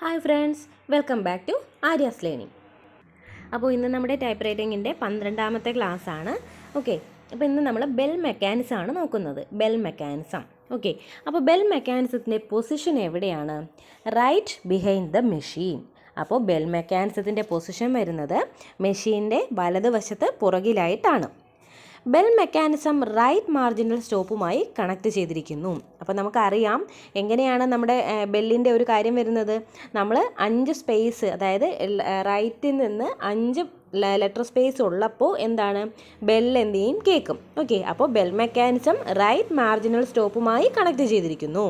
Hi friends, welcome back to Arya's learning. അപ്പോൾ ഇന്ന് നമ്മുടെ ടൈപ്പ് റൈറ്റിങ്ങിൻ്റെ 12ാമത്തെ ക്ലാസ് ആണ്. ഓക്കെ, അപ്പോൾ ഇന്ന് നമ്മൾ ബെൽ മെക്കാനിസം ആണ് നോക്കുന്നത്. Bell mechanism. ഓക്കെ, അപ്പോൾ ബെൽ മെക്കാനിസത്തിൻ്റെ പൊസിഷൻ എവിടെയാണ്? Right behind the machine. അപ്പോൾ ബെൽ മെക്കാനിസത്തിൻ്റെ പൊസിഷൻ വരുന്നത് മെഷീൻ്റെ വലതുവശത്ത് പുറകിലായിട്ടാണ്. ബെൽ മെക്കാനിസം റൈറ്റ് മാർജിനൽ സ്റ്റോപ്പുമായി കണക്ട് ചെയ്തിരിക്കുന്നു. അപ്പോൾ നമുക്കറിയാം എങ്ങനെയാണ് നമ്മുടെ ബെല്ലിൻ്റെ ഒരു കാര്യം വരുന്നത്. നമ്മൾ 5 സ്പേസ്, അതായത് റൈറ്റിൽ നിന്ന് 5 ലെറ്റർ സ്പേസ് ഉള്ളപ്പോൾ എന്താണ്, ബെൽ എന്ത് ചെയ്യും, കേൾക്കും. ഓക്കെ, അപ്പോൾ ബെൽ മെക്കാനിസം റൈറ്റ് മാർജിനൽ സ്റ്റോപ്പുമായി കണക്ട് ചെയ്തിരിക്കുന്നു.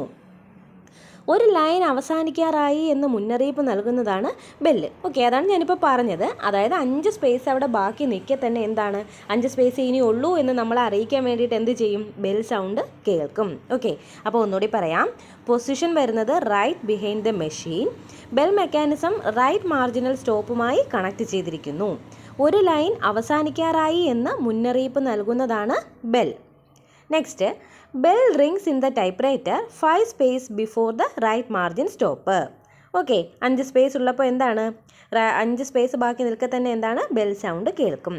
ഒരു ലൈൻ അവസാനിക്കാറായി എന്ന് മുന്നറിയിപ്പ് നൽകുന്നതാണ് ബെല്ല്. ഓക്കെ, അതാണ് ഞാനിപ്പോൾ പറഞ്ഞത്. അതായത് 5 സ്പേസ് അവിടെ ബാക്കി നിൽക്കെ തന്നെ എന്താണ്, 5 സ്പേസ് ഇനി ഉള്ളൂ എന്ന് നമ്മളെ അറിയിക്കാൻ വേണ്ടിയിട്ട് എന്ത് ചെയ്യും, ബെൽ സൗണ്ട് കേൾക്കും. ഓക്കെ, അപ്പോൾ ഒന്നുകൂടി പറയാം. പൊസിഷൻ വരുന്നത് right behind the machine. Bell mechanism right marginal സ്റ്റോപ്പുമായി കണക്ട് ചെയ്തിരിക്കുന്നു. ഒരു ലൈൻ അവസാനിക്കാറായി എന്ന് മുന്നറിയിപ്പ് നൽകുന്നതാണ് bell. Next, bell rings in the typewriter 5 space before the right margin stop. Okay, 5 space ഉള്ളപ്പോൾ എന്താണ്, 5 സ്പേസ് ബാക്കി നിൽക്കെ തന്നെ എന്താണ്, ബെൽ സൗണ്ട് കേൾക്കും.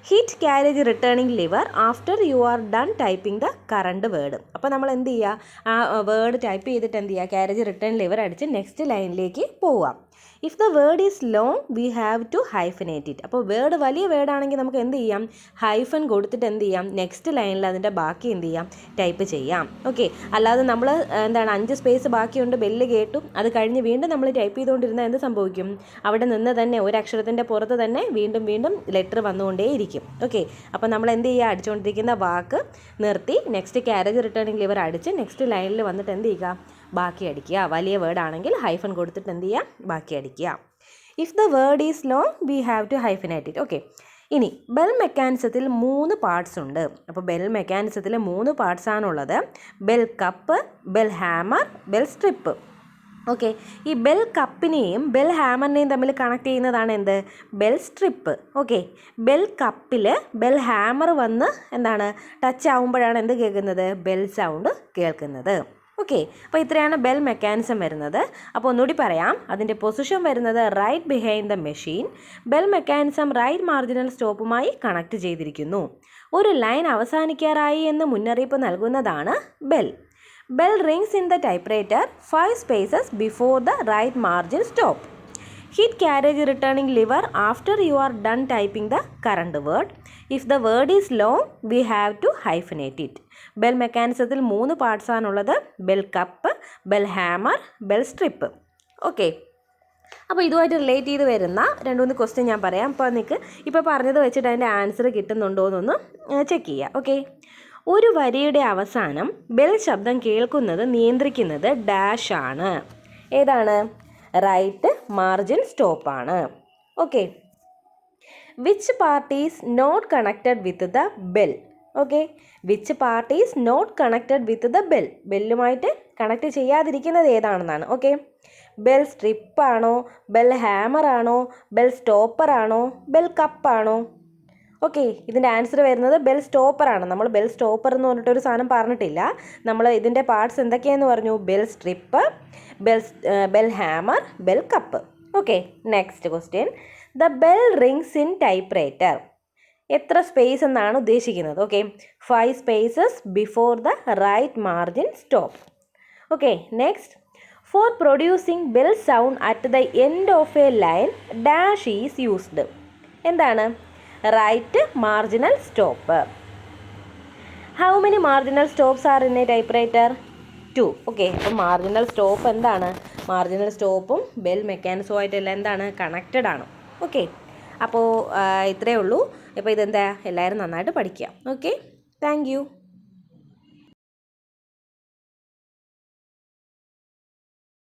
Hit carriage returning lever after you are done typing the current word. അപ്പോൾ നമ്മൾ എന്ത് ചെയ്യുക, ആ വേർഡ് ടൈപ്പ് ചെയ്തിട്ട് എന്ത് ചെയ്യുക, ക്യാരേജ് റിട്ടേൺ ലിവർ അടിച്ച് നെക്സ്റ്റ് ലൈനിലേക്ക് പോവാം. If the word is long we have to hyphenate it. അപ്പോൾ വേർഡ് വലിയ വേർഡാണെങ്കിൽ നമുക്ക് എന്ത് ചെയ്യാം, ഹൈഫൻ കൊടുത്തിട്ട് എന്ത് ചെയ്യാം, നെക്സ്റ്റ് ലൈനിൽ അതിൻ്റെ ബാക്കി എന്ത് ചെയ്യാം, ടൈപ്പ് ചെയ്യാം. ഓക്കെ, അല്ലാതെ നമ്മൾ എന്താണ് 5 സ്പേസ് ബാക്കിയുണ്ട്, ബെല്ല് കേട്ടു, അത് കഴിഞ്ഞ് വീണ്ടും നമ്മൾ ടൈപ്പ് ചെയ്തുകൊണ്ടിരുന്നാൽ എന്ത് സംഭവിക്കും, അവിടെ നിന്ന് തന്നെ ഒരു അക്ഷരത്തിൻ്റെ പുറത്ത് തന്നെ വീണ്ടും വീണ്ടും ലെറ്റർ വന്നുകൊണ്ടേയിരിക്കും. ഓക്കെ, അപ്പോൾ നമ്മൾ എന്ത് ചെയ്യുക, അടിച്ചുകൊണ്ടിരിക്കുന്ന വാക്ക് നിർത്തി നെക്സ്റ്റ് ക്യാരേജ് റിട്ടേണിംഗ് ലിവർ അടിച്ച് നെക്സ്റ്റ് ലൈനിൽ വന്നിട്ട് എന്ത് ചെയ്യുക, ബാക്കി അടിക്കുക. വലിയ വേർഡ് ആണെങ്കിൽ ഹൈഫൻ കൊടുത്തിട്ട് എന്ത് ചെയ്യുക, ബാക്കി അടിക്കുക. If the word is long we have to hyphenate it. Okay, ഇനി ബെൽ മെക്കാനിസത്തിൽ 3 പാർട്സ് ഉണ്ട്. അപ്പോൾ ബെൽ മെക്കാനിസത്തിൽ 3 പാർട്സ് ആണുള്ളത്. Bell cup, bell hammer, bell strip. Okay, ഈ ബെൽ കപ്പിനെയും ബെൽ ഹാമറിനെയും തമ്മിൽ കണക്ട് ചെയ്യുന്നതാണ് എന്ത്, ബെൽ സ്ട്രിപ്പ്. ഓക്കെ, ബെൽ കപ്പിൽ ബെൽ ഹാമർ വന്ന് എന്താണ് ടച്ച് ആവുമ്പോഴാണ് എന്ത് കേൾക്കുന്നത്, ബെൽ സൗണ്ട് കേൾക്കുന്നത്. ഓക്കെ, അപ്പോൾ ഇത്രയാണ് ബെൽ മെക്കാനിസം വരുന്നത്. അപ്പോൾ ഒന്നുകൂടി പറയാം. അതിൻ്റെ പൊസിഷൻ വരുന്നത് right behind the machine. Bell mechanism right marginal സ്റ്റോപ്പുമായി കണക്ട് ചെയ്തിരിക്കുന്നു. ഒരു ലൈൻ അവസാനിക്കാറായി എന്ന് മുന്നറിയിപ്പ് നൽകുന്നതാണ് bell. Bell rings in the typewriter 5 spaces before the right margin stop. Hit carriage returning lever after you are done typing the current word. If the word is long, we have to hyphenate it. Bell mechanismത്തിൽ 3 parts ആണുള്ളത്. Bell cup, bell hammer, bell strip. Okay, അപ്പോൾ ഇതുമായിട്ട് relate ചെയ്ത് വരുന്ന 2-3 question ഞാൻ പറയാം. അപ്പോൾ നിങ്ങൾക്ക് ഇപ്പോൾ പറഞ്ഞത് വെച്ചിട്ട് അതിൻ്റെ ആൻസർ കിട്ടുന്നുണ്ടോ എന്നൊന്ന് ചെക്ക് ചെയ്യുക. ഓക്കെ, ഒരു വരിയുടെ അവസാനം ബെൽ ശബ്ദം കേൾക്കുന്നത് നിയന്ത്രിക്കുന്നത് ഡാഷ് ആണ്. ഏതാണ്, റൈറ്റ് മാർജിൻ സ്റ്റോപ്പാണ്. Okay, which part is not connected with the bell. Okay, which part is not connected with the bell. ബെല്ലുമായിട്ട് കണക്ട് ചെയ്യാതിരിക്കുന്നത് ഏതാണെന്നാണ്. ഓക്കെ, ബെൽ സ്ട്രിപ്പാണോ, ബെൽ ഹാമർ ആണോ, ബെൽ സ്റ്റോപ്പർ ആണോ, ബെൽ കപ്പാണോ? ഓക്കെ, ഇതിൻ്റെ ആൻസർ വരുന്നത് ബെൽ സ്റ്റോപ്പറാണ്. നമ്മൾ ബെൽ സ്റ്റോപ്പർ എന്ന് പറഞ്ഞിട്ടൊരു സാധനം പറഞ്ഞിട്ടില്ല. നമ്മൾ ഇതിൻ്റെ പാർട്സ് എന്തൊക്കെയാണെന്ന് പറഞ്ഞു, bell strip, bell hammer, bell cup. Okay, next question. The bell rings in typewriter. എത്ര സ്പേസ് എന്നാണ് ഉദ്ദേശിക്കുന്നത്? Okay, 5 spaces before the right margin stop. Okay, next. For producing bell sound at the end of a line dash is used. എന്താണ്, right marginal stop. How many marginal stops are in a typewriter? 2. Okay, അപ്പോൾ marginal stop എന്താണ്, marginal സ്റ്റോപ്പും bell മെക്കാനിസവുമായിട്ടെല്ലാം എന്താണ്, connected ആണ്. Okay, അപ്പോൾ ഇത്രയേ ഉള്ളൂ. ഇപ്പോൾ ഇതെന്താ, എല്ലാവരും നന്നായിട്ട് പഠിക്കുക. Okay, thank you.